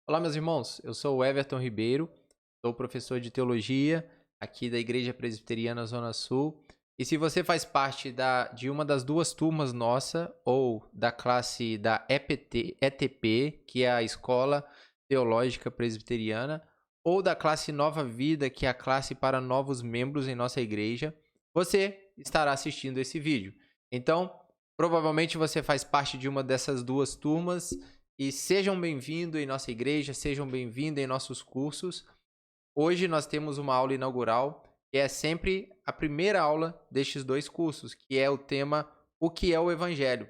Olá, meus irmãos. Eu sou o Everton Ribeiro, sou professor de teologia aqui da Igreja Presbiteriana Zona Sul. E se você faz parte de uma das duas turmas nossa, ou da classe da ETP, que é a Escola Teológica Presbiteriana, ou da classe Nova Vida, que é a classe para novos membros em nossa igreja, você estará assistindo esse vídeo. Então, provavelmente você faz parte de uma dessas duas turmas. E sejam bem-vindos em nossa igreja, sejam bem-vindos em nossos cursos. Hoje nós temos uma aula inaugural, que é sempre a primeira aula destes dois cursos, que é o tema O que é o Evangelho?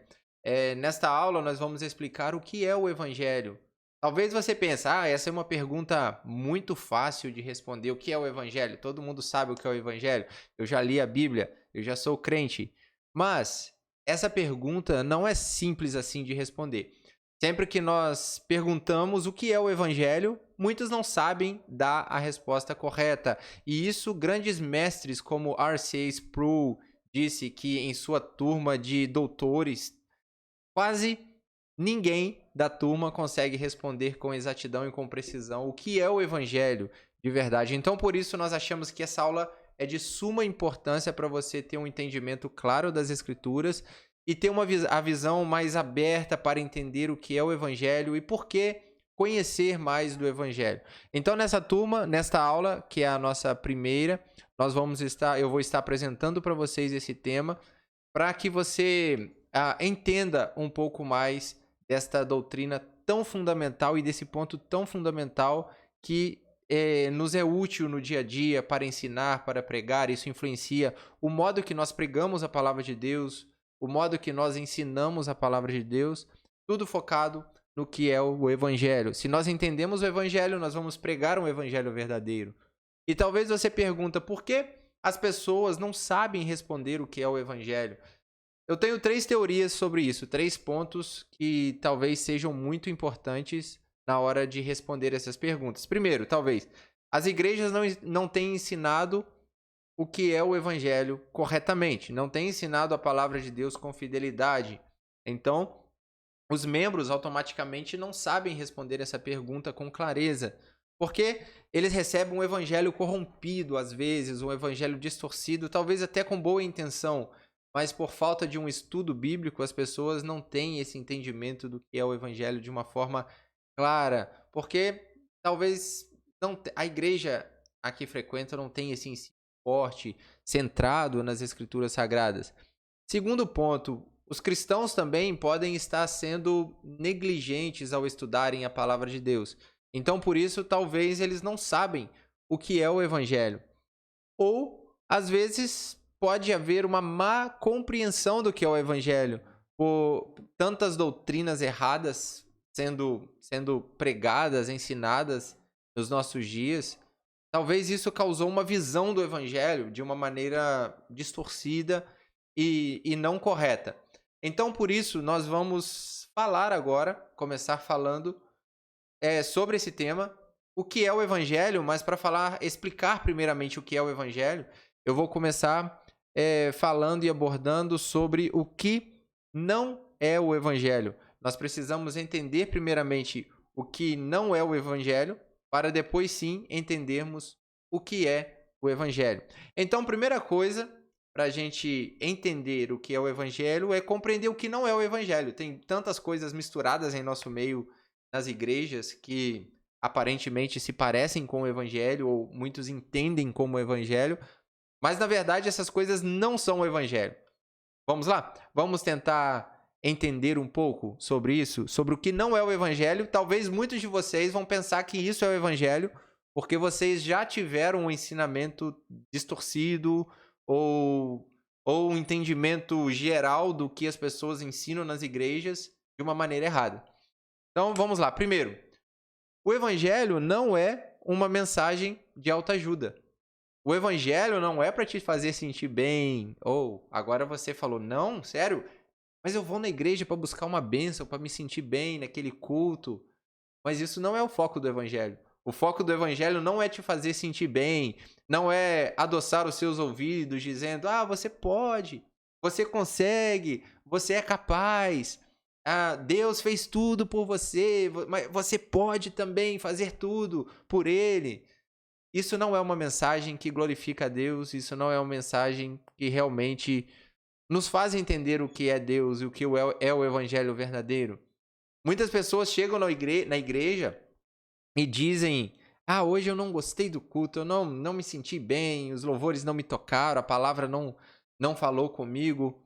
Nesta aula nós vamos explicar o que é o Evangelho. Talvez você pense, essa é uma pergunta muito fácil de responder. O que é o Evangelho? Todo mundo sabe o que é o Evangelho. Eu já li a Bíblia, eu já sou crente. Mas essa pergunta não é simples assim de responder. Sempre que nós perguntamos o que é o Evangelho, muitos não sabem dar a resposta correta. E isso, grandes mestres como R.C. Sproul disse que em sua turma de doutores, quase ninguém da turma consegue responder com exatidão e com precisão o que é o Evangelho de verdade. Então, por isso, nós achamos que essa aula é de suma importância para você ter um entendimento claro das Escrituras e ter a visão mais aberta para entender o que é o Evangelho e por que conhecer mais do Evangelho. Então, nesta aula, que é a nossa primeira, eu vou estar apresentando para vocês esse tema para que você entenda um pouco mais desta doutrina tão fundamental e desse ponto tão fundamental que nos é útil no dia a dia para ensinar, para pregar. Isso influencia o modo que nós pregamos a palavra de Deus, o modo que nós ensinamos a palavra de Deus, tudo focado no que é o Evangelho. Se nós entendemos o Evangelho, nós vamos pregar um Evangelho verdadeiro. E talvez você pergunta, por que as pessoas não sabem responder o que é o Evangelho? Eu tenho 3 teorias sobre isso, 3 pontos que talvez sejam muito importantes na hora de responder essas perguntas. Primeiro, talvez, as igrejas não têm ensinado o que é o Evangelho corretamente, não têm ensinado a palavra de Deus com fidelidade. Então, os membros automaticamente não sabem responder essa pergunta com clareza, porque eles recebem um evangelho corrompido às vezes, um evangelho distorcido, talvez até com boa intenção, mas por falta de um estudo bíblico, as pessoas não têm esse entendimento do que é o evangelho de uma forma clara, porque talvez a igreja a que frequenta não tenha esse ensino forte, centrado nas escrituras sagradas. Segundo ponto, os cristãos também podem estar sendo negligentes ao estudarem a palavra de Deus. Então, por isso, talvez eles não sabem o que é o Evangelho. Ou, às vezes, pode haver uma má compreensão do que é o Evangelho, por tantas doutrinas erradas sendo pregadas, ensinadas nos nossos dias. Talvez isso causou uma visão do Evangelho de uma maneira distorcida e não correta. Então, por isso, nós vamos falar agora, começar falando sobre esse tema, o que é o Evangelho, mas para explicar primeiramente o que é o Evangelho, eu vou começar falando e abordando sobre o que não é o Evangelho. Nós precisamos entender primeiramente o que não é o Evangelho, para depois sim entendermos o que é o Evangelho. Então, primeira coisa, para a gente entender o que é o Evangelho, é compreender o que não é o Evangelho. Tem tantas coisas misturadas em nosso meio, nas igrejas, que aparentemente se parecem com o Evangelho, ou muitos entendem como o Evangelho, mas na verdade essas coisas não são o Evangelho. Vamos lá? Vamos tentar entender um pouco sobre isso, sobre o que não é o Evangelho. Talvez muitos de vocês vão pensar que isso é o Evangelho, porque vocês já tiveram um ensinamento distorcido ou um entendimento geral do que as pessoas ensinam nas igrejas de uma maneira errada. Então, vamos lá. Primeiro, o Evangelho não é uma mensagem de autoajuda. O Evangelho não é para te fazer sentir bem. Ou, agora você falou, não, sério? Mas eu vou na igreja para buscar uma bênção, para me sentir bem naquele culto. Mas isso não é o foco do Evangelho. O foco do Evangelho não é te fazer sentir bem, não é adoçar os seus ouvidos dizendo, você pode, você consegue, você é capaz. Deus fez tudo por você, mas você pode também fazer tudo por Ele. Isso não é uma mensagem que glorifica a Deus, isso não é uma mensagem que realmente nos faz entender o que é Deus e o que é o evangelho verdadeiro. Muitas pessoas chegam na igreja e dizem: hoje eu não gostei do culto, eu não me senti bem, os louvores não me tocaram, a palavra não falou comigo.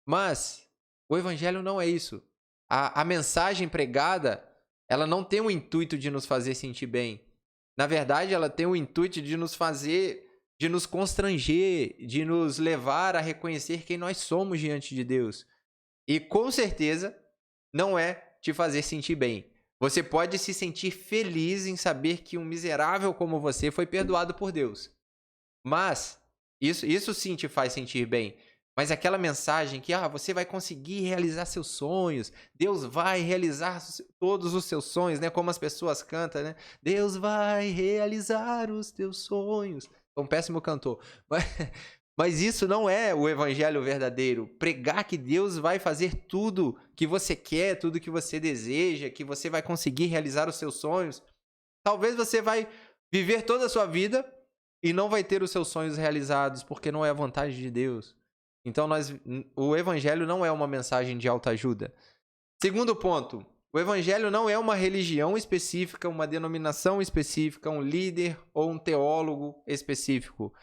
Mas o evangelho não é isso. A mensagem pregada, ela não tem o intuito de nos fazer sentir bem. Na verdade, ela tem o intuito de nos constranger, de nos levar a reconhecer quem nós somos diante de Deus. E com certeza não é te fazer sentir bem. Você pode se sentir feliz em saber que um miserável como você foi perdoado por Deus. Mas isso sim te faz sentir bem. Mas aquela mensagem que você vai conseguir realizar seus sonhos, Deus vai realizar todos os seus sonhos, né? Como as pessoas cantam, né? Deus vai realizar os teus sonhos. É um péssimo cantor. Mas isso não é o evangelho verdadeiro. Pregar que Deus vai fazer tudo que você quer, tudo que você deseja, que você vai conseguir realizar os seus sonhos. Talvez você vai viver toda a sua vida e não vai ter os seus sonhos realizados, porque não é a vontade de Deus. Então, o evangelho não é uma mensagem de autoajuda. Segundo ponto, o evangelho não é uma religião específica, uma denominação específica, um líder ou um teólogo específico.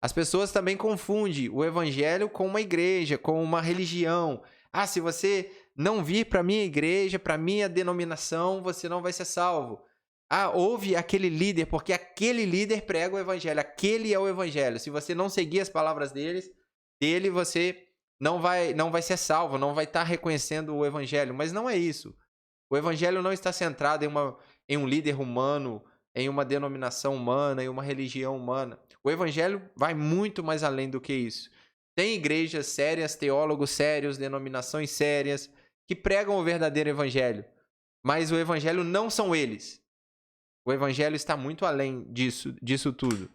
As pessoas também confundem o evangelho com uma igreja, com uma religião. Se você não vir para a minha igreja, para a minha denominação, você não vai ser salvo. Ouve aquele líder, porque aquele líder prega o evangelho, aquele é o evangelho. Se você não seguir as palavras dele, você não vai ser salvo, não vai estar reconhecendo o evangelho. Mas não é isso. O evangelho não está centrado em um líder humano, em uma denominação humana, em uma religião humana. O evangelho vai muito mais além do que isso. Tem igrejas sérias, teólogos sérios, denominações sérias, que pregam o verdadeiro evangelho. Mas o evangelho não são eles. O evangelho está muito além disso tudo.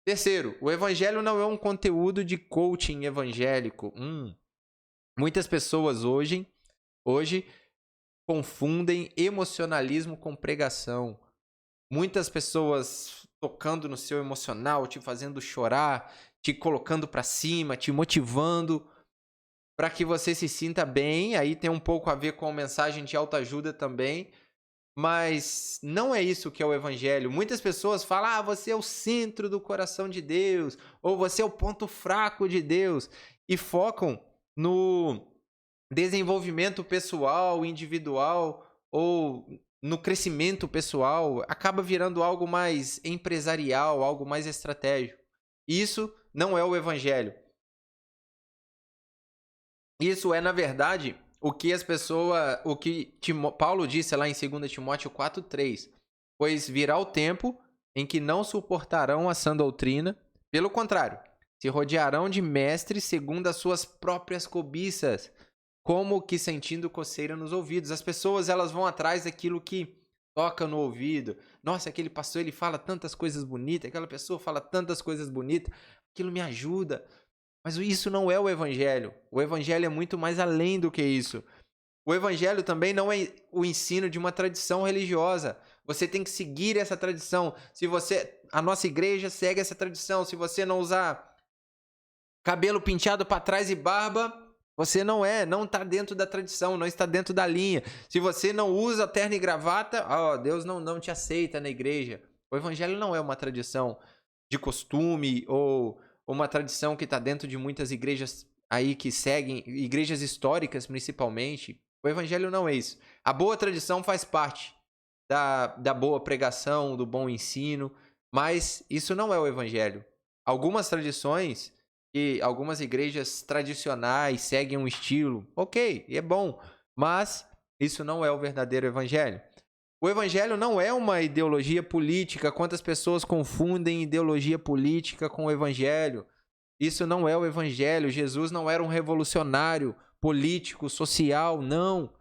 Terceiro, o evangelho não é um conteúdo de coaching evangélico. Muitas pessoas hoje confundem emocionalismo com pregação. Muitas pessoas tocando no seu emocional, te fazendo chorar, te colocando para cima, te motivando para que você se sinta bem. Aí tem um pouco a ver com a mensagem de autoajuda também. Mas não é isso que é o evangelho. Muitas pessoas falam: você é o centro do coração de Deus, ou você é o ponto fraco de Deus, e focam no desenvolvimento pessoal, individual, ou no crescimento pessoal. Acaba virando algo mais empresarial, algo mais estratégico. Isso não é o evangelho. Isso é, na verdade, o que Paulo disse lá em 2 Timóteo 4:3. Pois virá o tempo em que não suportarão a sã doutrina, pelo contrário, se rodearão de mestres segundo as suas próprias cobiças, como que sentindo coceira nos ouvidos. As pessoas, elas vão atrás daquilo que toca no ouvido. Nossa, aquele pastor, ele fala tantas coisas bonitas, aquela pessoa fala tantas coisas bonitas, aquilo me ajuda. Mas isso não é o evangelho. O evangelho é muito mais além do que isso. O evangelho também não é o ensino de uma tradição religiosa. Você tem que seguir essa tradição. A nossa igreja segue essa tradição. Se você não usar cabelo penteado para trás e barba, você não está dentro da tradição, não está dentro da linha. Se você não usa terno e gravata, Deus não te aceita na igreja. O evangelho não é uma tradição de costume ou uma tradição que está dentro de muitas igrejas aí que seguem, igrejas históricas principalmente. O evangelho não é isso. A boa tradição faz parte da boa pregação, do bom ensino, mas isso não é o evangelho. Algumas tradições e algumas igrejas tradicionais seguem um estilo, ok, é bom, mas isso não é o verdadeiro evangelho. O evangelho não é uma ideologia política. Quantas pessoas confundem ideologia política com o evangelho? Isso não é o evangelho. Jesus não era um revolucionário político, social, não.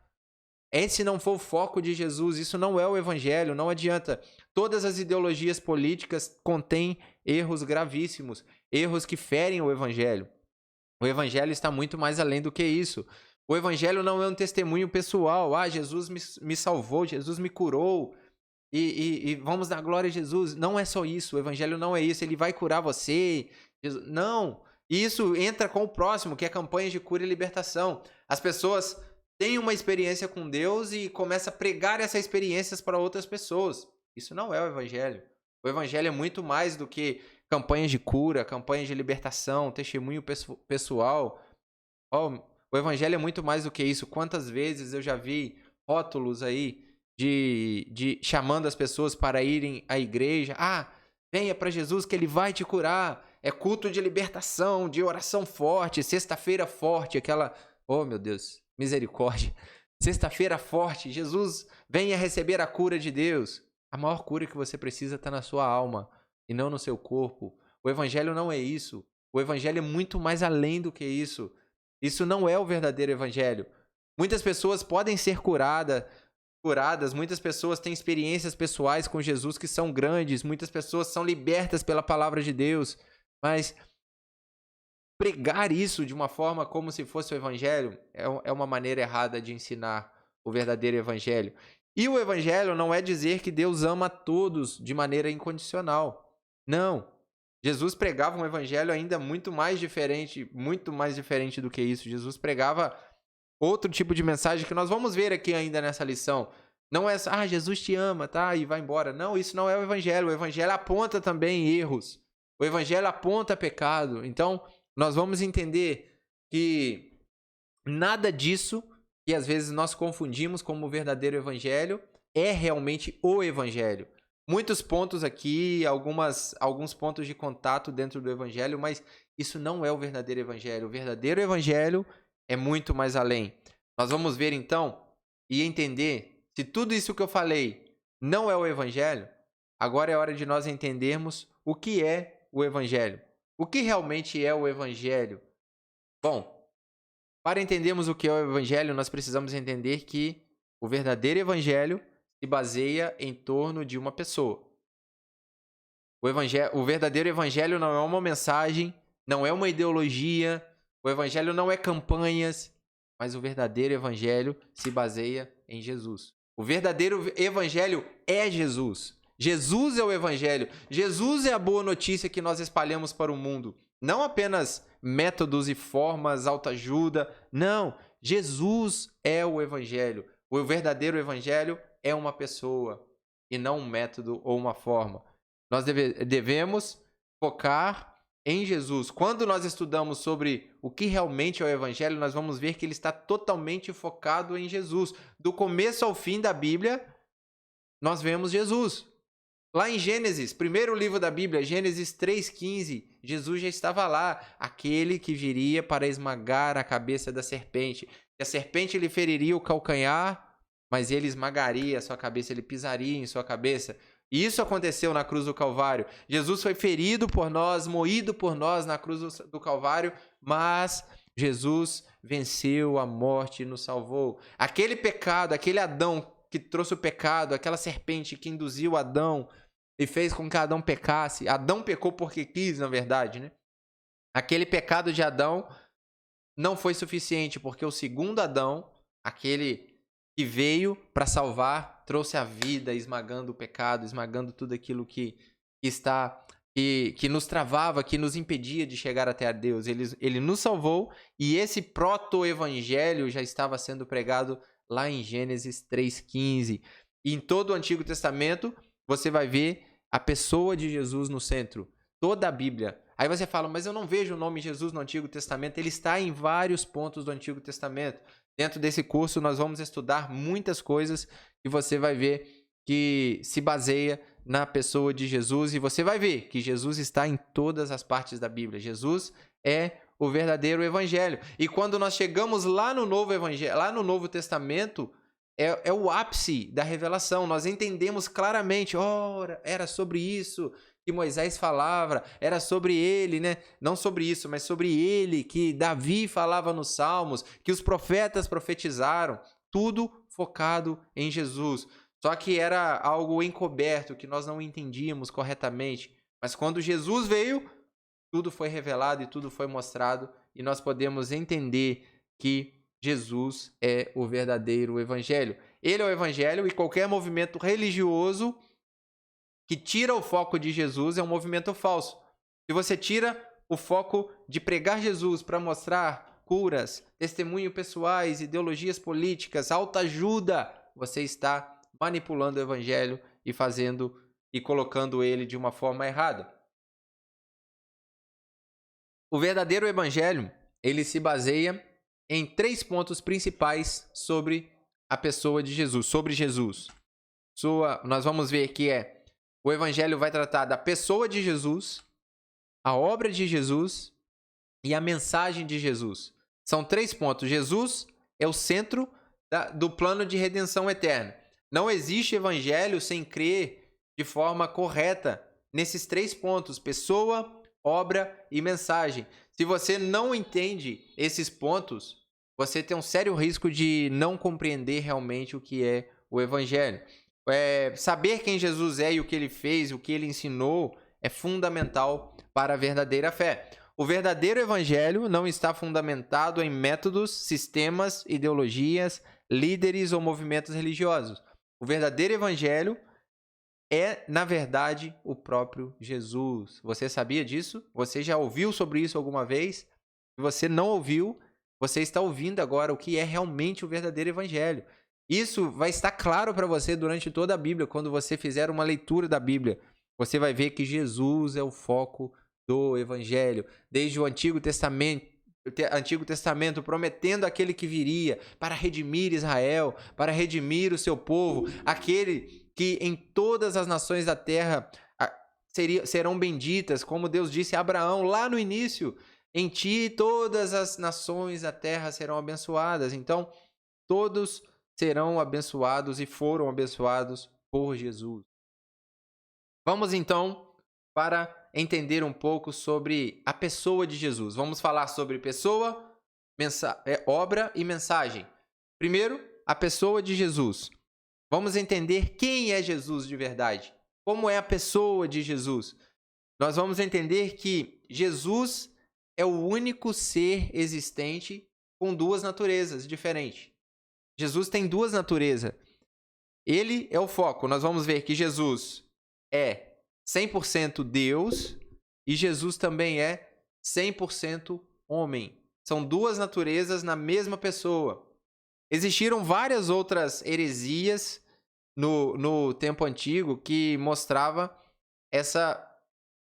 Esse não foi o foco de Jesus. Isso não é o evangelho, não adianta. Todas as ideologias políticas contêm erros gravíssimos, erros que ferem o evangelho. O evangelho está muito mais além do que isso. O evangelho não é um testemunho pessoal. Ah, Jesus me salvou, Jesus me curou. E vamos dar glória a Jesus. Não é só isso. O evangelho não é isso. Ele vai curar você. Não. Isso entra com o próximo, que é campanhas de cura e libertação. As pessoas têm uma experiência com Deus e começam a pregar essas experiências para outras pessoas. Isso não é o evangelho. O evangelho é muito mais do que campanhas de cura, campanhas de libertação, testemunho pessoal. Oh, o evangelho é muito mais do que isso. Quantas vezes eu já vi rótulos aí de chamando as pessoas para irem à igreja. Ah, venha para Jesus que ele vai te curar. É culto de libertação, de oração forte, sexta-feira forte, aquela... Oh, meu Deus, misericórdia. Sexta-feira forte, Jesus venha receber a cura de Deus. A maior cura que você precisa está na sua alma e não no seu corpo. O evangelho não é isso. O evangelho é muito mais além do que isso. Isso não é o verdadeiro evangelho. Muitas pessoas podem ser curadas, muitas pessoas têm experiências pessoais com Jesus que são grandes, muitas pessoas são libertas pela palavra de Deus, mas pregar isso de uma forma como se fosse o evangelho é uma maneira errada de ensinar o verdadeiro evangelho. E o evangelho não é dizer que Deus ama todos de maneira incondicional. Não. Jesus pregava um evangelho ainda muito mais diferente do que isso. Jesus pregava outro tipo de mensagem que nós vamos ver aqui ainda nessa lição. Não é só, Jesus te ama, tá? E vai embora. Não, isso não é o evangelho. O evangelho aponta também erros. O evangelho aponta pecado. Então, nós vamos entender que nada disso, que às vezes nós confundimos como o verdadeiro evangelho, é realmente o evangelho. Muitos pontos aqui, alguns pontos de contato dentro do evangelho, mas isso não é o verdadeiro evangelho. O verdadeiro evangelho é muito mais além. Nós vamos ver então e entender se tudo isso que eu falei não é o evangelho. Agora é hora de nós entendermos o que é o evangelho. O que realmente é o evangelho? Bom, para entendermos o que é o evangelho, nós precisamos entender que o verdadeiro evangelho se baseia em torno de uma pessoa. O verdadeiro evangelho não é uma mensagem, não é uma ideologia, o evangelho não é campanhas, mas o verdadeiro evangelho se baseia em Jesus. O verdadeiro evangelho é Jesus. Jesus é o evangelho. Jesus é a boa notícia que nós espalhamos para o mundo. Não apenas métodos e formas, autoajuda. Não, Jesus é o evangelho. O verdadeiro evangelho é uma pessoa e não um método ou uma forma. Nós devemos focar em Jesus. Quando nós estudamos sobre o que realmente é o evangelho, nós vamos ver que ele está totalmente focado em Jesus. Do começo ao fim da Bíblia, nós vemos Jesus. Lá em Gênesis, primeiro livro da Bíblia, Gênesis 3,15, Jesus já estava lá, aquele que viria para esmagar a cabeça da serpente. E a serpente lhe feriria o calcanhar, mas ele esmagaria a sua cabeça, ele pisaria em sua cabeça. E isso aconteceu na cruz do Calvário. Jesus foi ferido por nós, moído por nós na cruz do Calvário, mas Jesus venceu a morte e nos salvou. Aquele pecado, aquele Adão que trouxe o pecado, aquela serpente que induziu Adão e fez com que Adão pecasse. Adão pecou porque quis, na verdade, né? Aquele pecado de Adão não foi suficiente, porque o segundo Adão, aquele que veio para salvar, trouxe a vida, esmagando o pecado, esmagando tudo aquilo que nos travava, que nos impedia de chegar até a Deus. Ele nos salvou e esse proto-evangelho já estava sendo pregado lá em Gênesis 3,15. E em todo o Antigo Testamento, você vai ver a pessoa de Jesus no centro. Toda a Bíblia. Aí você fala, mas eu não vejo o nome Jesus no Antigo Testamento. Ele está em vários pontos do Antigo Testamento. Dentro desse curso, nós vamos estudar muitas coisas e você vai ver que se baseia na pessoa de Jesus. E você vai ver que Jesus está em todas as partes da Bíblia. Jesus é o verdadeiro evangelho. E quando nós chegamos lá no Novo Evangelho, lá no Novo Testamento, é o ápice da revelação. Nós entendemos claramente, ora, era sobre isso que Moisés falava, era sobre ele, né? Não sobre isso, mas sobre ele, que Davi falava nos Salmos, que os profetas profetizaram, tudo focado em Jesus. Só que era algo encoberto, que nós não entendíamos corretamente. Mas quando Jesus veio, tudo foi revelado e tudo foi mostrado, e nós podemos entender que Jesus é o verdadeiro evangelho. Ele é o evangelho e qualquer movimento religioso que tira o foco de Jesus é um movimento falso. Se você tira o foco de pregar Jesus para mostrar curas, testemunho pessoais, ideologias políticas, autoajuda, você está manipulando o evangelho e fazendo e colocando ele de uma forma errada. O verdadeiro evangelho, ele se baseia em 3 pontos principais sobre a pessoa de Jesus, sobre Jesus. Nós vamos ver que o evangelho vai tratar da pessoa de Jesus, a obra de Jesus e a mensagem de Jesus. São 3 pontos. Jesus é o centro do plano de redenção eterna. Não existe evangelho sem crer de forma correta nesses 3 pontos: pessoa, obra e mensagem. Se você não entende esses pontos, você tem um sério risco de não compreender realmente o que é o evangelho. Saber quem Jesus é e o que ele fez, o que ele ensinou, é fundamental para a verdadeira fé. O verdadeiro evangelho não está fundamentado em métodos, sistemas, ideologias, líderes ou movimentos religiosos. O verdadeiro evangelho é, na verdade, o próprio Jesus. Você sabia disso? Você já ouviu sobre isso alguma vez? Se você não ouviu, você está ouvindo agora o que é realmente o verdadeiro evangelho. Isso vai estar claro para você durante toda a Bíblia. Quando você fizer uma leitura da Bíblia, você vai ver que Jesus é o foco do evangelho. Desde o Antigo Testamento, prometendo aquele que viria para redimir Israel, para redimir o seu povo, aquele que em todas as nações da terra serão benditas, como Deus disse a Abraão lá no início: em ti todas as nações da terra serão abençoadas. Então, todos serão abençoados e foram abençoados por Jesus. Vamos então para entender um pouco sobre a pessoa de Jesus. Vamos falar sobre pessoa, obra e mensagem. Primeiro, a pessoa de Jesus. Vamos entender quem é Jesus de verdade. Como é a pessoa de Jesus? Nós vamos entender que Jesus é o único ser existente com 2 naturezas diferentes. Jesus tem 2 naturezas. Ele é o foco. Nós vamos ver que Jesus é 100% Deus e Jesus também é 100% homem. São 2 naturezas na mesma pessoa. Existiram várias outras heresias no tempo antigo que mostrava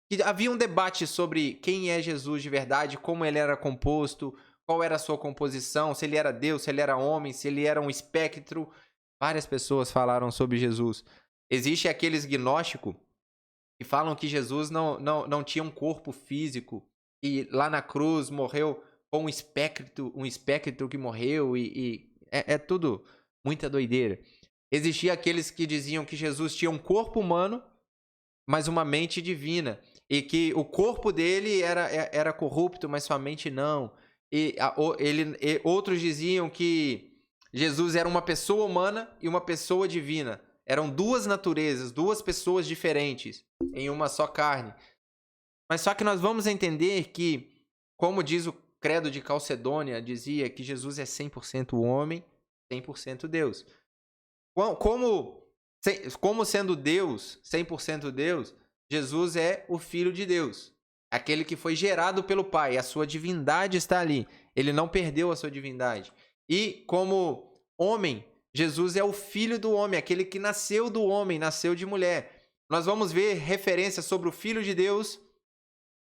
que havia um debate sobre quem é Jesus de verdade, como ele era composto, qual era a sua composição, se ele era Deus, se ele era homem, se ele era um espectro. Várias pessoas falaram sobre Jesus. Existe aqueles gnósticos que falam que Jesus não tinha um corpo físico e lá na cruz morreu com um espectro que morreu e é tudo muita doideira. Existia aqueles que diziam que Jesus tinha um corpo humano, mas uma mente divina, e que o corpo dele era corrupto, mas sua mente não. Outros diziam que Jesus era uma pessoa humana e uma pessoa divina. Eram 2 naturezas, 2 pessoas diferentes em uma só carne. Mas só que nós vamos entender que, como diz o Credo de Calcedônia, dizia que Jesus é 100% homem, 100% Deus. Como sendo Deus, 100% Deus, Jesus é o Filho de Deus. Aquele que foi gerado pelo Pai. A sua divindade está ali. Ele não perdeu a sua divindade. E como homem, Jesus é o Filho do homem, aquele que nasceu do homem, nasceu de mulher. Nós vamos ver referências sobre o Filho de Deus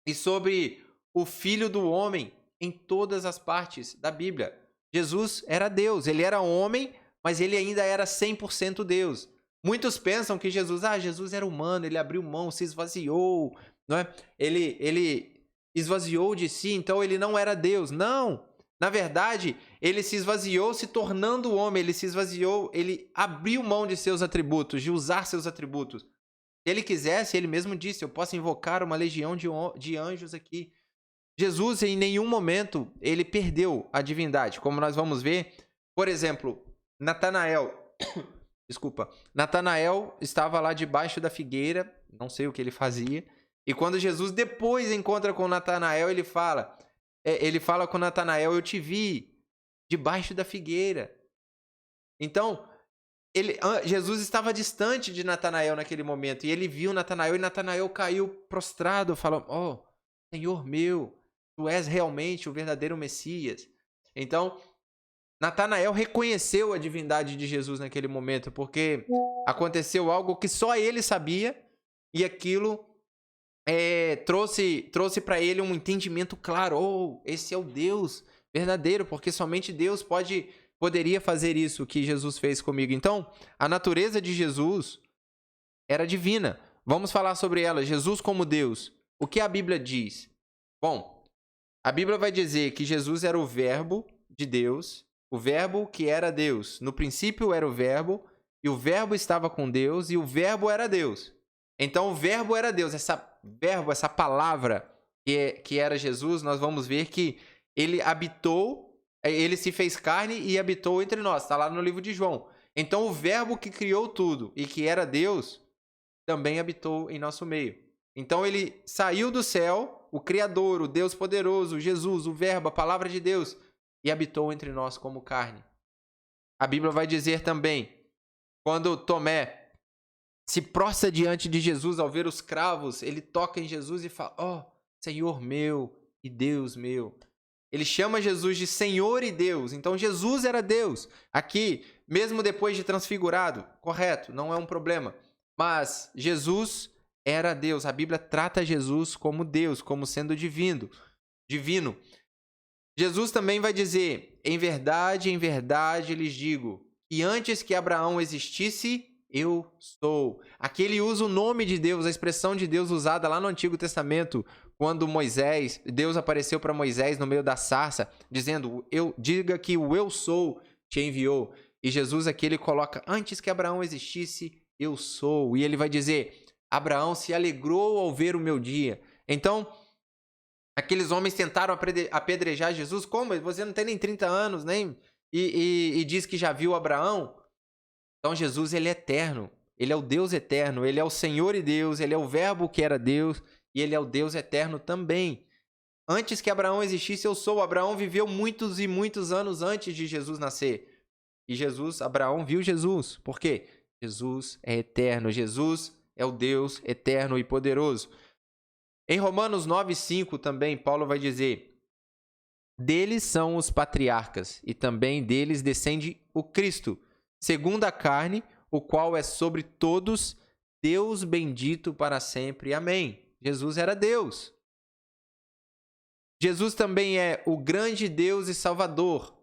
e sobre o Filho do homem em todas as partes da Bíblia. Jesus era Deus, ele era homem, mas ele ainda era 100% Deus. Muitos pensam que Jesus era humano, ele abriu mão, se esvaziou, não é? Ele esvaziou de si, então ele não era Deus. Não! Na verdade, ele se esvaziou se tornando homem, ele se esvaziou, ele abriu mão de seus atributos, de usar seus atributos. Se ele quisesse, ele mesmo disse: eu posso invocar uma legião de anjos aqui. Jesus, em nenhum momento, ele perdeu a divindade, como nós vamos ver. Por exemplo, Natanael estava lá debaixo da figueira, não sei o que ele fazia, e quando Jesus depois encontra com Natanael, ele fala com Natanael: eu te vi debaixo da figueira. Então, Jesus estava distante de Natanael naquele momento, e ele viu Natanael, e Natanael caiu prostrado, falando: "Oh, Senhor meu, tu és realmente o verdadeiro Messias." Então, Natanael reconheceu a divindade de Jesus naquele momento, porque aconteceu algo que só ele sabia, e aquilo trouxe para ele um entendimento claro: "Oh, esse é o Deus verdadeiro, porque somente Deus poderia fazer isso que Jesus fez comigo." Então, a natureza de Jesus era divina. Vamos falar sobre ela. Jesus como Deus. O que a Bíblia diz? Bom, a Bíblia vai dizer que Jesus era o Verbo de Deus, o Verbo que era Deus. No princípio era o Verbo, e o Verbo estava com Deus, e o Verbo era Deus. Então, o Verbo era Deus. Essa palavra que era Jesus, nós vamos ver que ele se fez carne e habitou entre nós. Está lá no livro de João. Então, o Verbo que criou tudo e que era Deus também habitou em nosso meio. Então, ele saiu do céu, o Criador, o Deus poderoso, Jesus, o Verbo, a palavra de Deus, e habitou entre nós como carne. A Bíblia vai dizer também, quando Tomé se prostra diante de Jesus ao ver os cravos, ele toca em Jesus e fala: "Oh, Senhor meu e Deus meu." Ele chama Jesus de Senhor e Deus. Então, Jesus era Deus. Aqui, mesmo depois de transfigurado, correto, não é um problema. Mas Jesus era Deus. A Bíblia trata Jesus como Deus, como sendo divino. Jesus também vai dizer: em verdade, lhes digo, que antes que Abraão existisse, eu sou. Aqui ele usa o nome de Deus, a expressão de Deus usada lá no Antigo Testamento, quando Deus apareceu para Moisés no meio da sarça, dizendo: diga que o eu sou te enviou. E Jesus aqui ele coloca: antes que Abraão existisse, eu sou. E ele vai dizer: Abraão se alegrou ao ver o meu dia. Então, aqueles homens tentaram apedrejar Jesus. Como? Você não tem nem 30 anos, nem e diz que já viu Abraão? Então, Jesus, ele é eterno. Ele é o Deus eterno. Ele é o Senhor e Deus. Ele é o Verbo que era Deus. E ele é o Deus eterno também. Antes que Abraão existisse, eu sou. Abraão viveu muitos e muitos anos antes de Jesus nascer. E Abraão viu Jesus. Por quê? Jesus é eterno. Jesus é o Deus eterno e poderoso. Em Romanos 9:5 também, Paulo vai dizer: deles são os patriarcas, e também deles descende o Cristo, segundo a carne, o qual é sobre todos, Deus bendito para sempre. Amém. Jesus era Deus. Jesus também é o grande Deus e Salvador.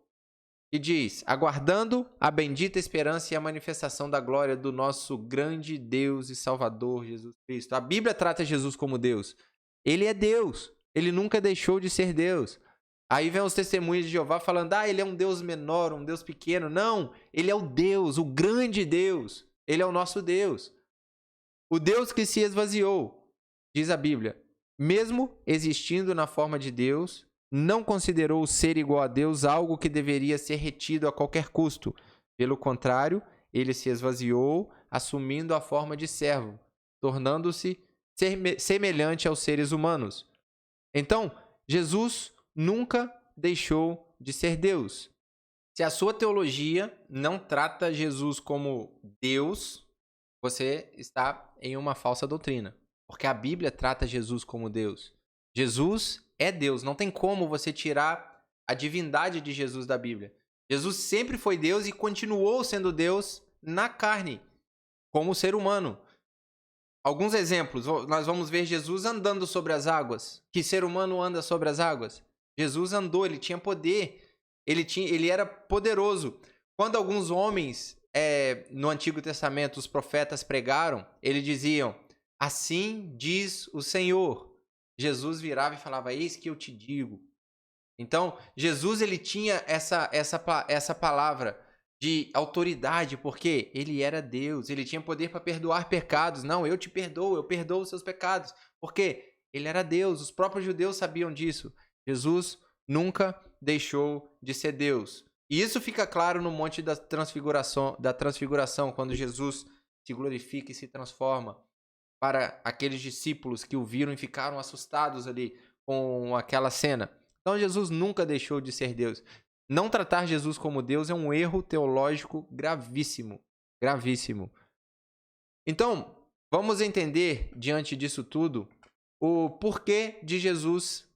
E diz: aguardando a bendita esperança e a manifestação da glória do nosso grande Deus e Salvador, Jesus Cristo. A Bíblia trata Jesus como Deus. Ele é Deus. Ele nunca deixou de ser Deus. Aí vem os testemunhos de Jeová falando: ele é um Deus menor, um Deus pequeno. Não, ele é o Deus, o grande Deus. Ele é o nosso Deus. O Deus que se esvaziou, diz a Bíblia, mesmo existindo na forma de Deus, não considerou o ser igual a Deus algo que deveria ser retido a qualquer custo. Pelo contrário, ele se esvaziou, assumindo a forma de servo, tornando-se semelhante aos seres humanos. Então, Jesus nunca deixou de ser Deus. Se a sua teologia não trata Jesus como Deus, você está em uma falsa doutrina. Porque a Bíblia trata Jesus como Deus. Jesus é Deus. Não tem como você tirar a divindade de Jesus da Bíblia. Jesus sempre foi Deus e continuou sendo Deus na carne, como ser humano. Alguns exemplos. Nós vamos ver Jesus andando sobre as águas. Que ser humano anda sobre as águas? Jesus andou, ele tinha poder. Ele era poderoso. Quando alguns homens no Antigo Testamento, os profetas pregaram, eles diziam: assim diz o Senhor. Jesus virava e falava: eis que eu te digo. Então, Jesus ele tinha essa palavra de autoridade, porque ele era Deus, ele tinha poder para perdoar pecados. Não, eu te perdoo, eu perdoo os seus pecados. Porque ele era Deus, os próprios judeus sabiam disso. Jesus nunca deixou de ser Deus. E isso fica claro no Monte da Transfiguração, quando Jesus se glorifica e se transforma para aqueles discípulos que o viram e ficaram assustados ali com aquela cena. Então, Jesus nunca deixou de ser Deus. Não tratar Jesus como Deus é um erro teológico gravíssimo. Gravíssimo. Então, vamos entender, diante disso tudo, o porquê de Jesus,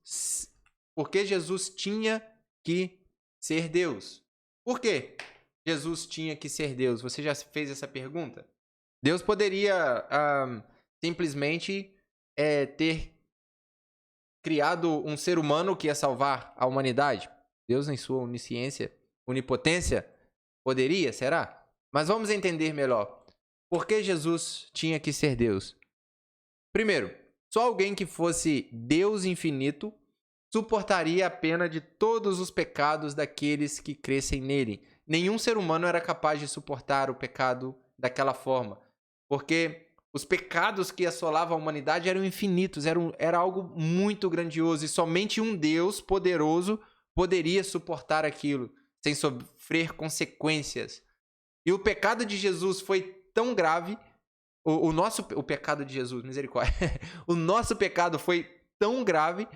porque Jesus tinha que ser Deus. Por quê Jesus tinha que ser Deus? Você já fez essa pergunta? Deus poderia simplesmente ter criado um ser humano que ia salvar a humanidade. Deus, em sua onisciência, onipotência, poderia, será? Mas vamos entender melhor. Por que Jesus tinha que ser Deus? Primeiro, só alguém que fosse Deus infinito suportaria a pena de todos os pecados daqueles que crescem nele. Nenhum ser humano era capaz de suportar o pecado daquela forma, porque os pecados que assolavam a humanidade eram infinitos, era algo muito grandioso, e somente um Deus poderoso poderia suportar aquilo, sem sofrer consequências. E o pecado de Jesus foi tão grave, o pecado de Jesus, misericórdia, o nosso pecado foi tão grave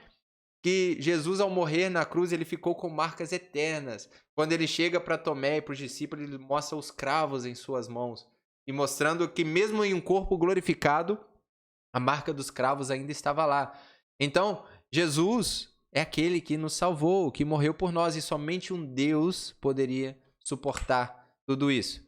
que Jesus, ao morrer na cruz, ele ficou com marcas eternas. Quando ele chega para Tomé e para os discípulos, ele mostra os cravos em suas mãos, e mostrando que mesmo em um corpo glorificado, a marca dos cravos ainda estava lá. Então, Jesus é aquele que nos salvou, que morreu por nós, e somente um Deus poderia suportar tudo isso.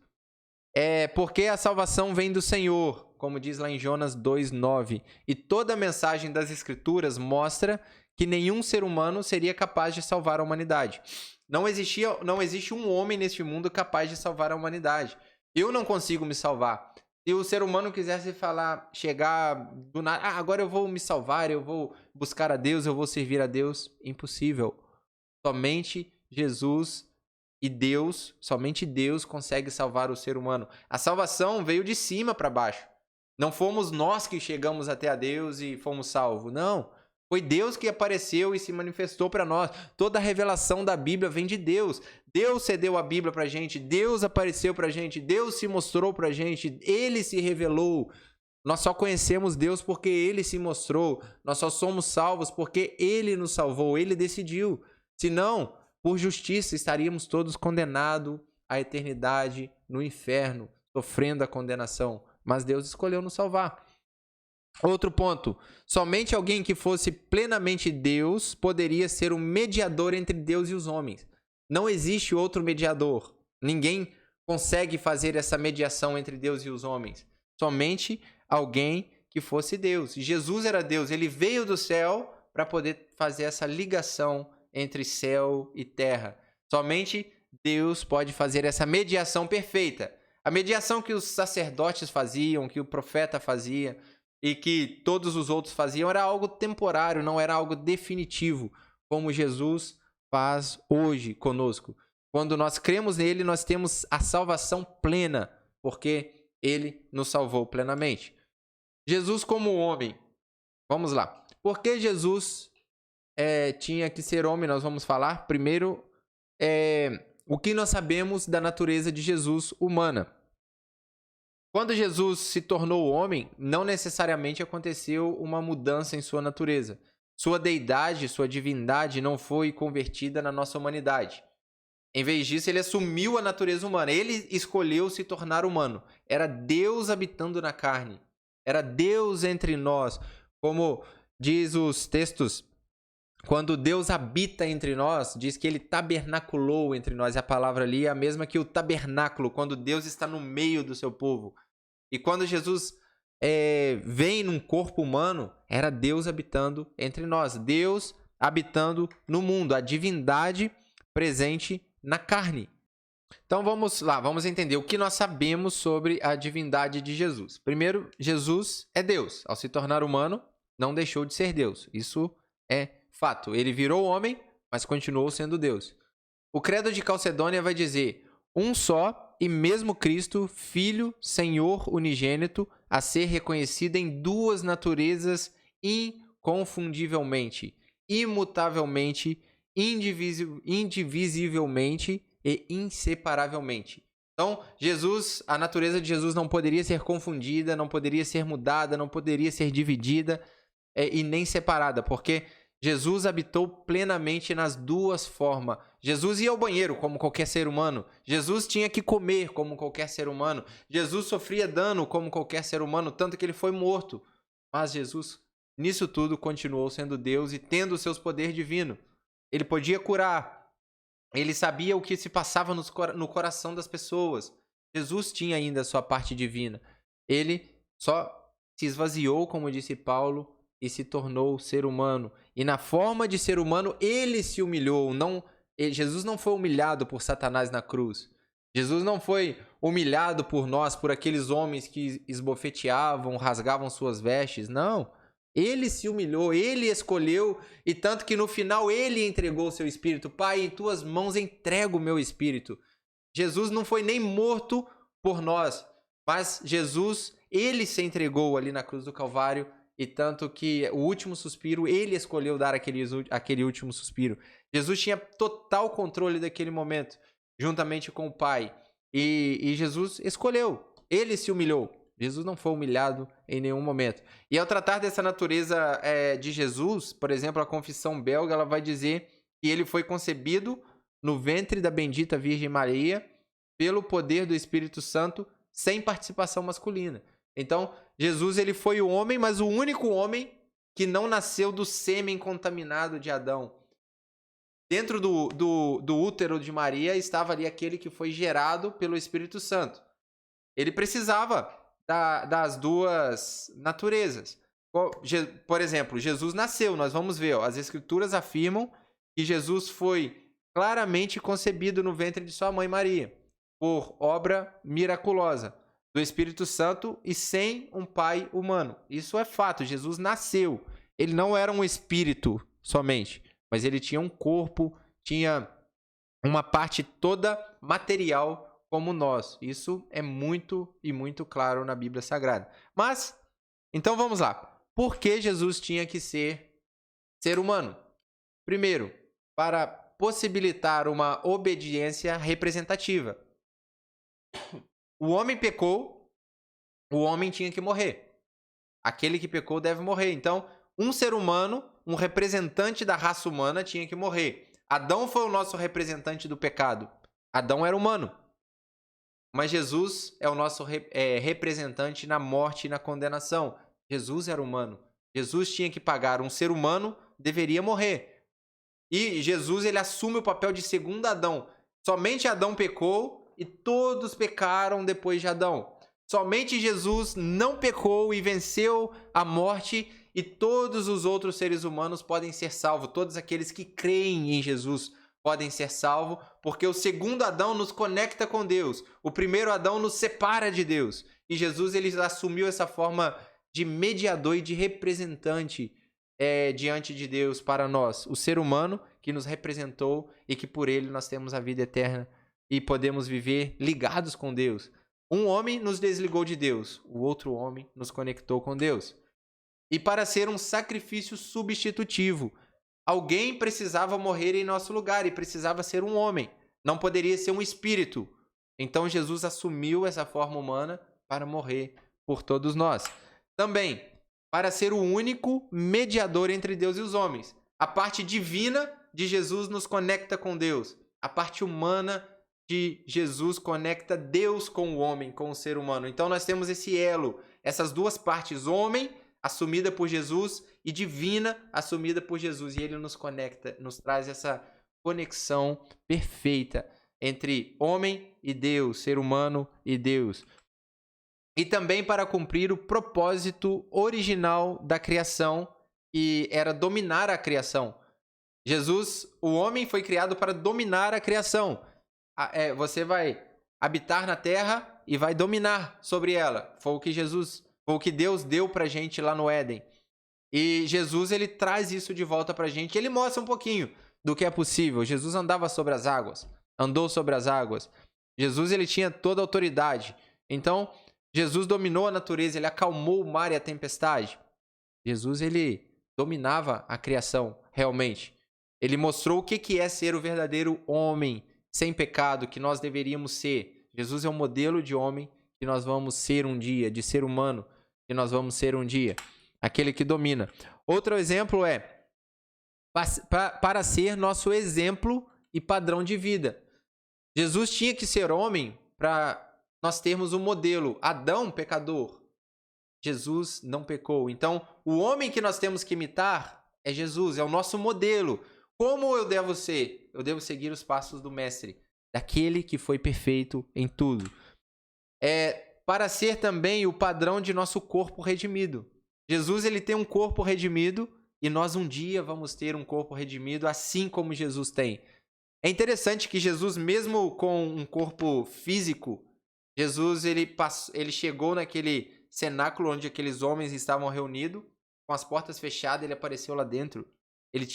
É porque a salvação vem do Senhor, como diz lá em Jonas 2:9, e toda a mensagem das Escrituras mostra que nenhum ser humano seria capaz de salvar a humanidade. Não existe um homem neste mundo capaz de salvar a humanidade. Eu não consigo me salvar. Se o ser humano quisesse chegar do nada, agora eu vou me salvar, eu vou buscar a Deus, eu vou servir a Deus, impossível. Somente Jesus e Deus, somente Deus consegue salvar o ser humano. A salvação veio de cima para baixo. Não fomos nós que chegamos até a Deus e fomos salvos, não. Foi Deus que apareceu e se manifestou para nós. Toda a revelação da Bíblia vem de Deus. Deus cedeu a Bíblia para a gente. Deus apareceu para a gente. Deus se mostrou para a gente. Ele se revelou. Nós só conhecemos Deus porque Ele se mostrou. Nós só somos salvos porque Ele nos salvou. Ele decidiu. Senão, por justiça, estaríamos todos condenados à eternidade no inferno, sofrendo a condenação. Mas Deus escolheu nos salvar. Outro ponto, somente alguém que fosse plenamente Deus poderia ser um mediador entre Deus e os homens. Não existe outro mediador. Ninguém consegue fazer essa mediação entre Deus e os homens. Somente alguém que fosse Deus. Jesus era Deus, ele veio do céu para poder fazer essa ligação entre céu e terra. Somente Deus pode fazer essa mediação perfeita. A mediação que os sacerdotes faziam, que o profeta fazia, e que todos os outros faziam, era algo temporário, não era algo definitivo, como Jesus faz hoje conosco. Quando nós cremos nele, nós temos a salvação plena, porque ele nos salvou plenamente. Jesus como homem. Vamos lá. Por que Jesus tinha que ser homem? Nós vamos falar primeiro o que nós sabemos da natureza de Jesus humana. Quando Jesus se tornou homem, não necessariamente aconteceu uma mudança em sua natureza. Sua deidade, sua divindade não foi convertida na nossa humanidade. Em vez disso, ele assumiu a natureza humana. Ele escolheu se tornar humano. Era Deus habitando na carne. Era Deus entre nós. Como diz os textos, quando Deus habita entre nós, diz que ele tabernaculou entre nós. A palavra ali é a mesma que o tabernáculo, quando Deus está no meio do seu povo. E quando Jesus vem num corpo humano, era Deus habitando entre nós. Deus habitando no mundo, a divindade presente na carne. Então vamos lá, vamos entender o que nós sabemos sobre a divindade de Jesus. Primeiro, Jesus é Deus. Ao se tornar humano, não deixou de ser Deus. Isso é fato. Ele virou homem, mas continuou sendo Deus. O Credo de Calcedônia vai dizer: um só e mesmo Cristo, Filho, Senhor unigênito, a ser reconhecido em duas naturezas inconfundivelmente, imutavelmente, indivisivelmente e inseparavelmente. Então, a natureza de Jesus não poderia ser confundida, não poderia ser mudada, não poderia ser dividida e nem separada, porque Jesus habitou plenamente nas duas formas. Jesus ia ao banheiro, como qualquer ser humano. Jesus tinha que comer, como qualquer ser humano. Jesus sofria dano, como qualquer ser humano, tanto que ele foi morto. Mas Jesus, nisso tudo, continuou sendo Deus e tendo o seu poder divino. Ele podia curar. Ele sabia o que se passava no coração das pessoas. Jesus tinha ainda a sua parte divina. Ele só se esvaziou, como disse Paulo, e se tornou ser humano. E na forma de ser humano, ele se humilhou. Jesus não foi humilhado por Satanás na cruz. Jesus não foi humilhado por nós, por aqueles homens que esbofeteavam, rasgavam suas vestes. Não. Ele se humilhou, ele escolheu, e tanto que no final ele entregou o seu espírito. Pai, em tuas mãos entrego o meu espírito. Jesus não foi nem morto por nós, mas Jesus, ele se entregou ali na cruz do Calvário, e tanto que o último suspiro, ele escolheu dar aquele último suspiro. Jesus tinha total controle daquele momento, juntamente com o Pai. E Jesus escolheu, ele se humilhou. Jesus não foi humilhado em nenhum momento. E ao tratar dessa natureza de Jesus, por exemplo, a confissão belga, ela vai dizer que ele foi concebido no ventre da bendita Virgem Maria pelo poder do Espírito Santo, sem participação masculina. Então, Jesus ele foi o homem, mas o único homem que não nasceu do sêmen contaminado de Adão. Dentro do útero de Maria estava ali aquele que foi gerado pelo Espírito Santo. Ele precisava das duas naturezas. Por exemplo, Jesus nasceu, nós vamos ver, as Escrituras afirmam que Jesus foi claramente concebido no ventre de sua mãe Maria, por obra miraculosa do Espírito Santo e sem um pai humano. Isso é fato, Jesus nasceu. Ele não era um espírito somente, mas ele tinha um corpo, tinha uma parte toda material como nós. Isso é muito e muito claro na Bíblia Sagrada. Mas, então vamos lá. Por que Jesus tinha que ser humano? Primeiro, para possibilitar uma obediência representativa. O homem pecou, o homem tinha que morrer. Aquele que pecou deve morrer. Então, um ser humano, um representante da raça humana tinha que morrer. Adão foi o nosso representante do pecado. Adão era humano. Mas Jesus é o nosso representante na morte e na condenação. Jesus era humano. Jesus tinha que pagar. Um ser humano deveria morrer. E Jesus ele assume o papel de segundo Adão. Somente Adão pecou e todos pecaram depois de Adão. Somente Jesus não pecou e venceu a morte, e todos os outros seres humanos podem ser salvos. Todos aqueles que creem em Jesus podem ser salvos, porque o segundo Adão nos conecta com Deus. O primeiro Adão nos separa de Deus. E Jesus ele assumiu essa forma de mediador e de representante diante de Deus para nós. O ser humano que nos representou e que por ele nós temos a vida eterna e podemos viver ligados com Deus. Um homem nos desligou de Deus, o outro homem nos conectou com Deus. E para ser um sacrifício substitutivo, alguém precisava morrer em nosso lugar e precisava ser um homem, não poderia ser um espírito. Então Jesus assumiu essa forma humana para morrer por todos nós. Também, para ser o único mediador entre Deus e os homens. A parte divina de Jesus nos conecta com Deus. A parte humana de Jesus conecta Deus com o homem, com o ser humano. Então nós temos esse elo, essas duas partes, homem assumida por Jesus e divina assumida por Jesus. E ele nos conecta, nos traz essa conexão perfeita entre homem e Deus, ser humano e Deus. E também para cumprir o propósito original da criação, que era dominar a criação. Jesus, o homem foi criado para dominar a criação. Você vai habitar na terra e vai dominar sobre ela. Foi o que Deus deu pra gente lá no Éden. E Jesus, ele traz isso de volta pra gente. Ele mostra um pouquinho do que é possível. Jesus andava sobre as águas, andou sobre as águas. Jesus, ele tinha toda a autoridade. Então, Jesus dominou a natureza, ele acalmou o mar e a tempestade. Jesus, ele dominava a criação, realmente. Ele mostrou o que é ser o verdadeiro homem sem pecado que nós deveríamos ser. Jesus é o modelo de homem que nós vamos ser um dia, de ser humano que nós vamos ser um dia. Aquele que domina. Outro exemplo é para ser nosso exemplo e padrão de vida. Jesus tinha que ser homem para nós termos um modelo. Adão, pecador. Jesus não pecou. Então, o homem que nós temos que imitar é Jesus, é o nosso modelo. Como eu devo ser? Eu devo seguir os passos do Mestre, daquele que foi perfeito em tudo. Para ser também o padrão de nosso corpo redimido. Jesus, ele tem um corpo redimido e nós um dia vamos ter um corpo redimido assim como Jesus tem. É interessante que Jesus, mesmo com um corpo físico, Jesus ele chegou naquele cenáculo onde aqueles homens estavam reunidos, com as portas fechadas, ele apareceu lá dentro. Ele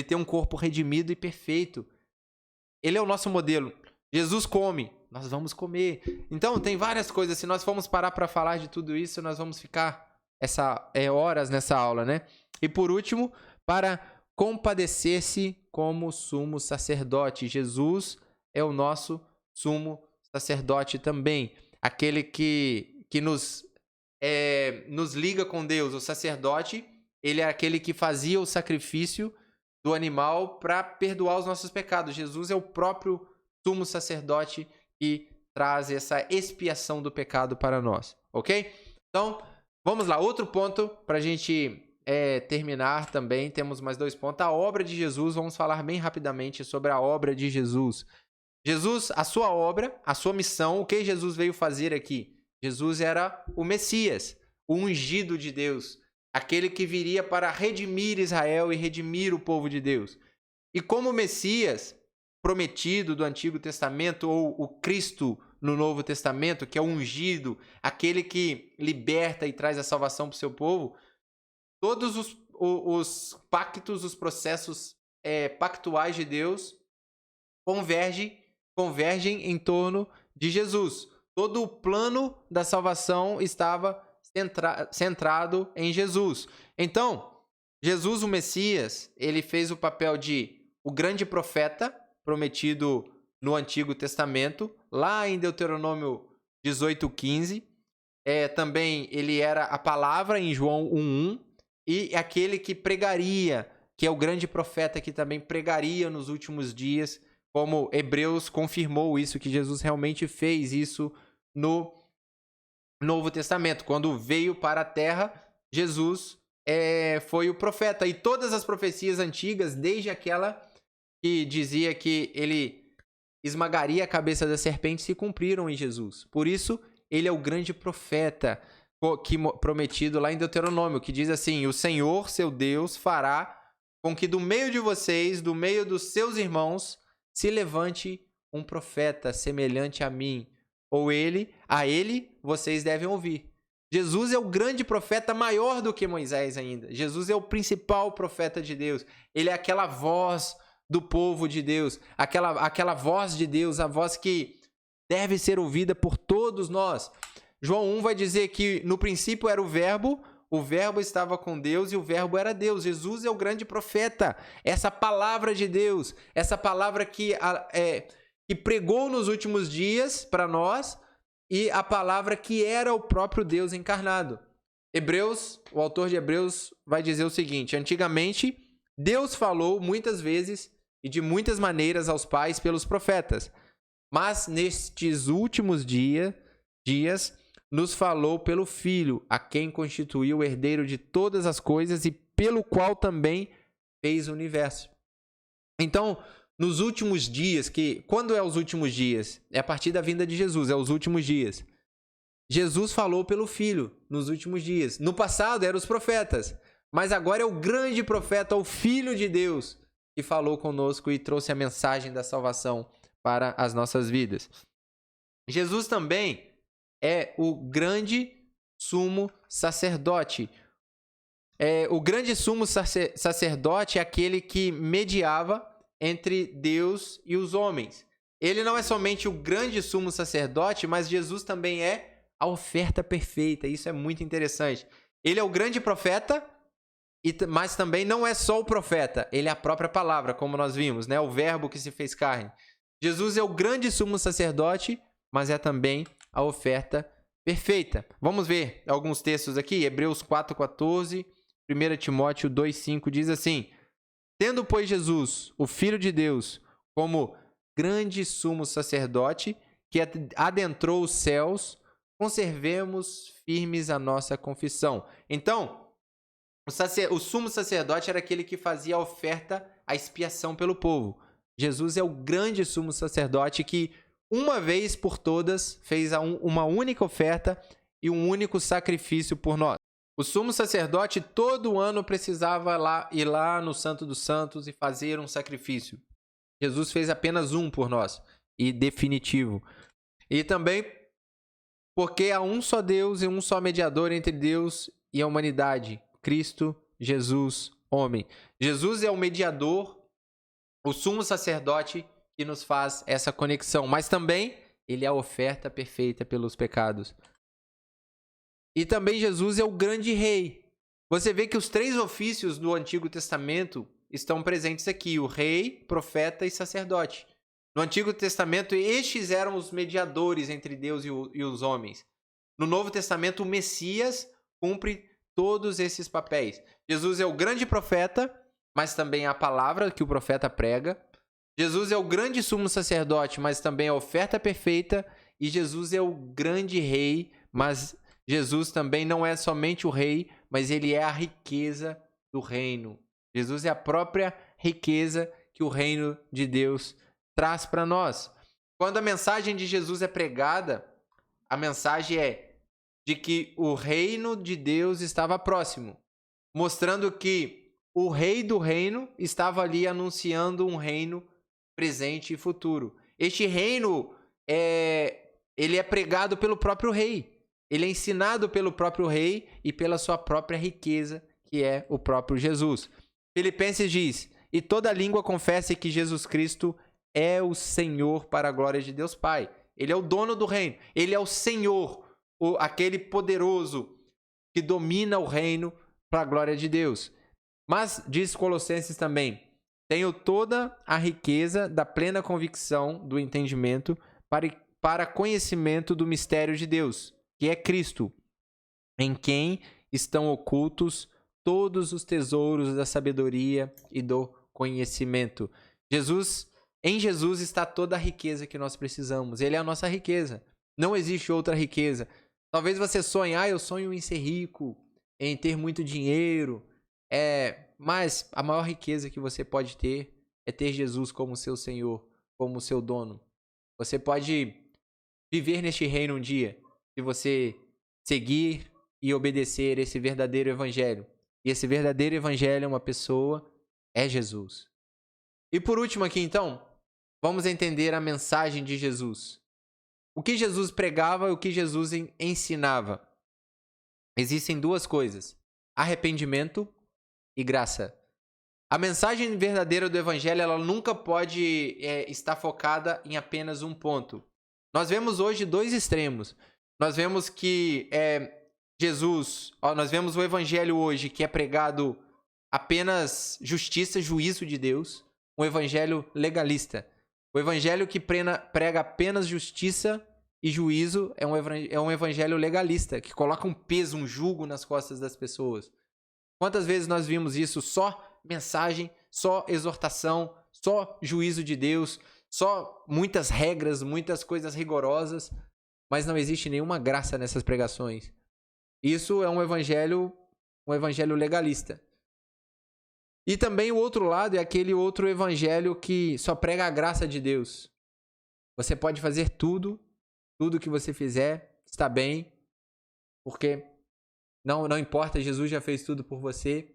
tem um corpo redimido e perfeito. Ele é o nosso modelo. Jesus come, nós vamos comer. Então, tem várias coisas. Se nós formos parar para falar de tudo isso, nós vamos ficar horas nessa aula, né? E por último, para compadecer-se como sumo sacerdote. Jesus é o nosso sumo sacerdote também. Aquele que nos liga com Deus. O sacerdote, ele é aquele que fazia o sacrifício do animal para perdoar os nossos pecados. Jesus é o próprio sumo sacerdote que traz essa expiação do pecado para nós, ok? Então, vamos lá. Outro ponto para a gente terminar também. Temos mais 2 pontos. A obra de Jesus. Vamos falar bem rapidamente sobre a obra de Jesus. Jesus, a sua obra, a sua missão, o que Jesus veio fazer aqui? Jesus era o Messias, o ungido de Deus, aquele que viria para redimir Israel e redimir o povo de Deus. E como Messias prometido do Antigo Testamento, ou o Cristo no Novo Testamento, que é o ungido, aquele que liberta e traz a salvação para o seu povo, todos os pactos, os processos pactuais de Deus convergem em torno de Jesus. Todo o plano da salvação estava centrado em Jesus. Então, Jesus, o Messias, ele fez o papel de o grande profeta prometido no Antigo Testamento, lá em Deuteronômio 18:15. Também ele era a palavra em João 1:1 e aquele que pregaria, que é o grande profeta que também pregaria nos últimos dias, como Hebreus confirmou isso, que Jesus realmente fez isso no Novo Testamento. Quando veio para a terra, Jesus foi o profeta. E todas as profecias antigas, desde aquela que dizia que ele esmagaria a cabeça da serpente, se cumpriram em Jesus. Por isso, ele é o grande profeta prometido lá em Deuteronômio, que diz assim: o Senhor, seu Deus, fará com que do meio de vocês, do meio dos seus irmãos, se levante um profeta semelhante a mim, ou a ele vocês devem ouvir. Jesus é o grande profeta, maior do que Moisés ainda. Jesus é o principal profeta de Deus. Ele é aquela voz do povo de Deus, aquela voz de Deus, a voz que deve ser ouvida por todos nós. João 1 vai dizer que no princípio era o Verbo estava com Deus e o Verbo era Deus. Jesus é o grande profeta, essa palavra de Deus, essa palavra que pregou nos últimos dias para nós, e a palavra que era o próprio Deus encarnado. O autor de Hebreus vai dizer o seguinte: antigamente, Deus falou muitas vezes e de muitas maneiras aos pais pelos profetas, mas nestes últimos dias nos falou pelo Filho, a quem constituiu o herdeiro de todas as coisas e pelo qual também fez o universo. Então, nos últimos dias, quando é os últimos dias? É a partir da vinda de Jesus, é os últimos dias. Jesus falou pelo Filho nos últimos dias. No passado eram os profetas, mas agora é o grande profeta, o Filho de Deus, que falou conosco e trouxe a mensagem da salvação para as nossas vidas. Jesus também é o grande sumo sacerdote. O grande sumo sacerdote é aquele que mediava entre Deus e os homens. Ele não é somente o grande sumo sacerdote, mas Jesus também é a oferta perfeita. Isso é muito interessante. Ele é o grande profeta, mas também não é só o profeta. Ele é a própria palavra, como nós vimos, né? O verbo que se fez carne. Jesus é o grande sumo sacerdote, mas é também a oferta perfeita. Vamos ver alguns textos aqui. Hebreus 4:14, 1 Timóteo 2:5 diz assim: Tendo, pois, Jesus, o Filho de Deus, como grande sumo sacerdote, que adentrou os céus, conservemos firmes a nossa confissão. Então, o sumo sacerdote era aquele que fazia a oferta, a expiação pelo povo. Jesus é o grande sumo sacerdote que, uma vez por todas, fez uma única oferta e um único sacrifício por nós. O sumo sacerdote todo ano precisava ir lá no Santo dos Santos e fazer um sacrifício. Jesus fez apenas um por nós, e definitivo. E também porque há um só Deus e um só mediador entre Deus e a humanidade, Cristo Jesus, homem. Jesus é o mediador, o sumo sacerdote que nos faz essa conexão, mas também ele é a oferta perfeita pelos pecados. E também Jesus é o grande rei. Você vê que os 3 ofícios do Antigo Testamento estão presentes aqui: o rei, profeta e sacerdote. No Antigo Testamento, estes eram os mediadores entre Deus e os homens. No Novo Testamento, o Messias cumpre todos esses papéis. Jesus é o grande profeta, mas também a palavra que o profeta prega. Jesus é o grande sumo sacerdote, mas também a oferta perfeita. E Jesus é o grande rei, mas Jesus também não é somente o rei, mas ele é a riqueza do reino. Jesus é a própria riqueza que o reino de Deus traz para nós. Quando a mensagem de Jesus é pregada, a mensagem é de que o reino de Deus estava próximo, mostrando que o rei do reino estava ali anunciando um reino presente e futuro. Este reino ele é pregado pelo próprio rei. Ele é ensinado pelo próprio rei e pela sua própria riqueza, que é o próprio Jesus. Filipenses diz: e toda língua confesse que Jesus Cristo é o Senhor para a glória de Deus Pai. Ele é o dono do reino. Ele é o Senhor, aquele poderoso que domina o reino para a glória de Deus. Mas, diz Colossenses também, tenho toda a riqueza da plena convicção do entendimento para conhecimento do mistério de Deus, que é Cristo, em quem estão ocultos todos os tesouros da sabedoria e do conhecimento. Em Jesus está toda a riqueza que nós precisamos. Ele é a nossa riqueza. Não existe outra riqueza. Talvez você sonhe, eu sonho em ser rico, em ter muito dinheiro. Mas a maior riqueza que você pode ter é ter Jesus como seu Senhor, como seu dono. Você pode viver neste reino um dia, se você seguir e obedecer esse verdadeiro evangelho. E esse verdadeiro evangelho é uma pessoa, é Jesus. E por último aqui então, vamos entender a mensagem de Jesus. O que Jesus pregava e o que Jesus ensinava. Existem 2 coisas: arrependimento e graça. A mensagem verdadeira do evangelho, ela nunca pode estar focada em apenas um ponto. Nós vemos hoje 2 extremos. Nós vemos que nós vemos o evangelho hoje que é pregado apenas justiça, juízo de Deus, um evangelho legalista. O evangelho que prega apenas justiça e juízo é um evangelho legalista, que coloca um peso, um jugo nas costas das pessoas. Quantas vezes nós vimos isso? Só mensagem, só exortação, só juízo de Deus, só muitas regras, muitas coisas rigorosas, mas não existe nenhuma graça nessas pregações. Isso é um evangelho legalista. E também o outro lado é aquele outro evangelho que só prega a graça de Deus. Você pode fazer tudo que você fizer está bem, porque não importa, Jesus já fez tudo por você.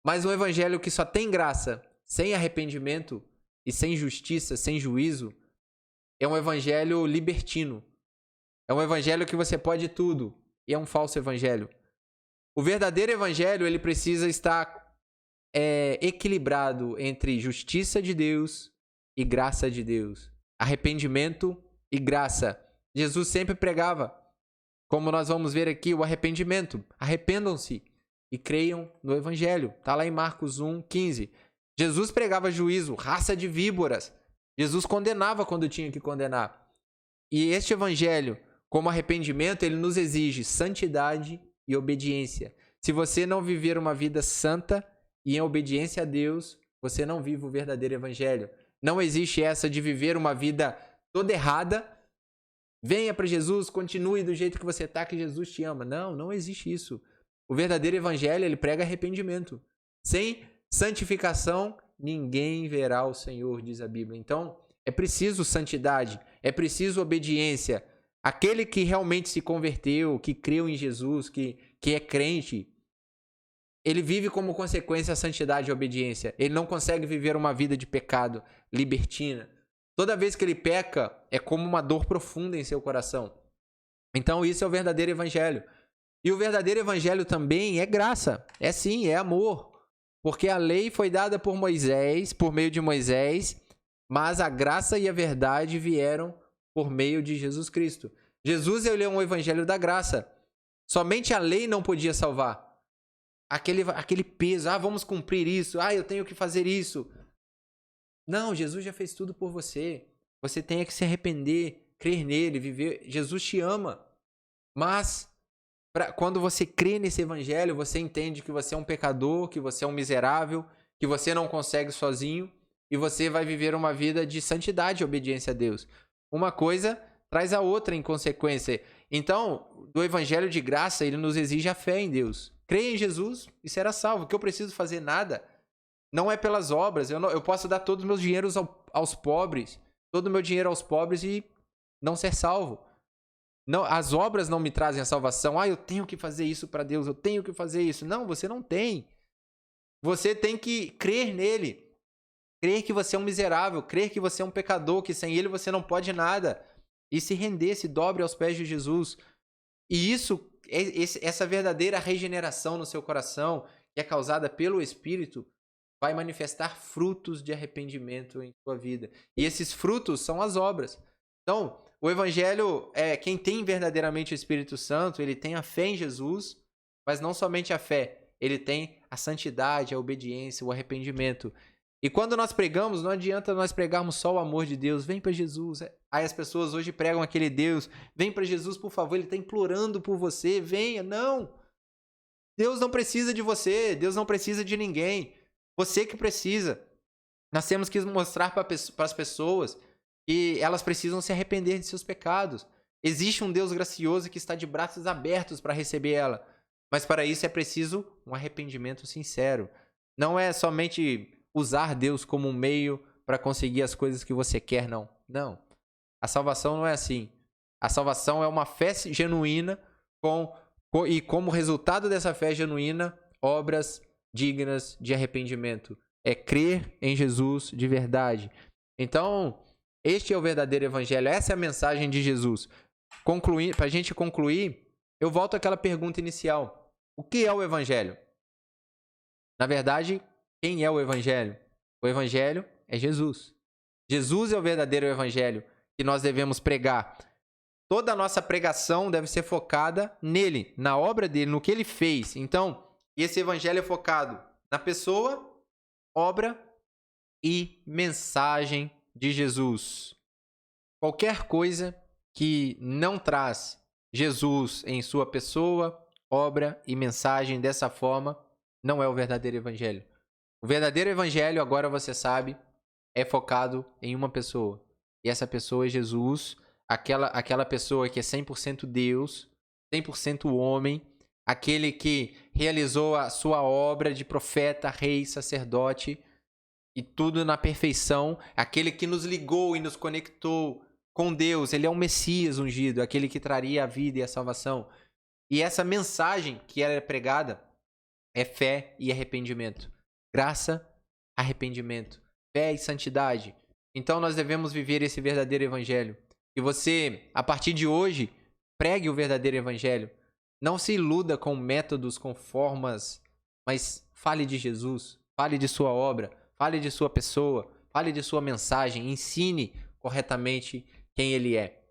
Mas um evangelho que só tem graça, sem arrependimento e sem justiça, sem juízo, é um evangelho libertino. É um evangelho que você pode tudo, e é um falso evangelho. O verdadeiro evangelho, ele precisa estar equilibrado entre justiça de Deus e graça de Deus. Arrependimento e graça. Jesus sempre pregava, como nós vamos ver aqui, o arrependimento. Arrependam-se e creiam no evangelho. Está lá em Marcos 1:15. Jesus pregava juízo, raça de víboras. Jesus condenava quando tinha que condenar. E este evangelho, como arrependimento, ele nos exige santidade e obediência. Se você não viver uma vida santa e em obediência a Deus, você não vive o verdadeiro evangelho. Não existe essa de viver uma vida toda errada. Venha para Jesus, continue do jeito que você está, que Jesus te ama. Não, não existe isso. O verdadeiro evangelho, ele prega arrependimento. Sem santificação, ninguém verá o Senhor, diz a Bíblia. Então, é preciso santidade, é preciso obediência. Aquele que realmente se converteu, que creu em Jesus, que é crente, ele vive como consequência a santidade e a obediência. Ele não consegue viver uma vida de pecado, libertina. Toda vez que ele peca, é como uma dor profunda em seu coração. Então, isso é o verdadeiro evangelho. E o verdadeiro evangelho também é graça. É sim, é amor. Porque a lei foi dada por Moisés, por meio de Moisés, mas a graça e a verdade vieram por meio de Jesus Cristo. Jesus, ele é um evangelho da graça. Somente a lei não podia salvar. Aquele peso, vamos cumprir isso, eu tenho que fazer isso. Não, Jesus já fez tudo por você. Você tem que se arrepender, crer nele, viver. Jesus te ama. Mas, quando você crê nesse evangelho, você entende que você é um pecador, que você é um miserável, que você não consegue sozinho, e você vai viver uma vida de santidade e obediência a Deus. Uma coisa traz a outra em consequência. Então, do evangelho de graça, ele nos exige a fé em Deus. Creia em Jesus e será salvo. O que eu preciso fazer nada não é pelas obras. Eu posso dar todos os meus dinheiros aos pobres, todo o meu dinheiro aos pobres e não ser salvo. Não, as obras não me trazem a salvação. Eu tenho que fazer isso para Deus, eu tenho que fazer isso. Não, você não tem. Você tem que crer nele. Crer que você é um miserável, crer que você é um pecador, que sem ele você não pode nada. E se render, se dobre aos pés de Jesus. E isso, essa verdadeira regeneração no seu coração, que é causada pelo Espírito, vai manifestar frutos de arrependimento em sua vida. E esses frutos são as obras. Então, o Evangelho, quem tem verdadeiramente o Espírito Santo, ele tem a fé em Jesus, mas não somente a fé, ele tem a santidade, a obediência, o arrependimento. E quando nós pregamos, não adianta nós pregarmos só o amor de Deus. Vem para Jesus. Aí as pessoas hoje pregam aquele Deus. Vem para Jesus, por favor. Ele está implorando por você. Venha. Não. Deus não precisa de você. Deus não precisa de ninguém. Você que precisa. Nós temos que mostrar para as pessoas que elas precisam se arrepender de seus pecados. Existe um Deus gracioso que está de braços abertos para receber ela. Mas para isso é preciso um arrependimento sincero. Não é somente usar Deus como um meio para conseguir as coisas que você quer, não. Não. A salvação não é assim. A salvação é uma fé genuína e como resultado dessa fé genuína, obras dignas de arrependimento. É crer em Jesus de verdade. Então, este é o verdadeiro evangelho. Essa é a mensagem de Jesus. Para a gente concluir, eu volto àquela pergunta inicial. O que é o evangelho? Na verdade, quem é o evangelho? O evangelho é Jesus. Jesus é o verdadeiro evangelho que nós devemos pregar. Toda a nossa pregação deve ser focada nele, na obra dele, no que ele fez. Então, esse evangelho é focado na pessoa, obra e mensagem de Jesus. Qualquer coisa que não traz Jesus em sua pessoa, obra e mensagem dessa forma, não é o verdadeiro evangelho. O verdadeiro evangelho, agora você sabe, é focado em uma pessoa. E essa pessoa é Jesus, aquela pessoa que é 100% Deus, 100% homem, aquele que realizou a sua obra de profeta, rei, sacerdote, e tudo na perfeição, aquele que nos ligou e nos conectou com Deus. Ele é o Messias ungido, aquele que traria a vida e a salvação. E essa mensagem que era pregada é fé e arrependimento. Graça, arrependimento, fé e santidade. Então nós devemos viver esse verdadeiro evangelho. E você, a partir de hoje, pregue o verdadeiro evangelho. Não se iluda com métodos, com formas, mas fale de Jesus, fale de sua obra, fale de sua pessoa, fale de sua mensagem, ensine corretamente quem ele é.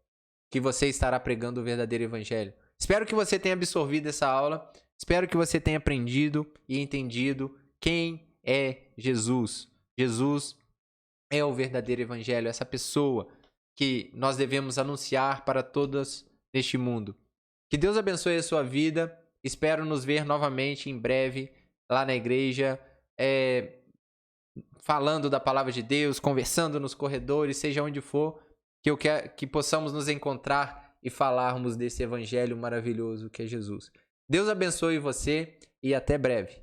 Que você estará pregando o verdadeiro evangelho. Espero que você tenha absorvido essa aula. Espero que você tenha aprendido e entendido quem é Jesus. Jesus é o verdadeiro evangelho, essa pessoa que nós devemos anunciar para todas neste mundo. Que Deus abençoe a sua vida. Espero nos ver novamente em breve lá na igreja. falando da palavra de Deus, conversando nos corredores, seja onde for, que possamos nos encontrar e falarmos desse evangelho maravilhoso que é Jesus. Deus abençoe você e até breve.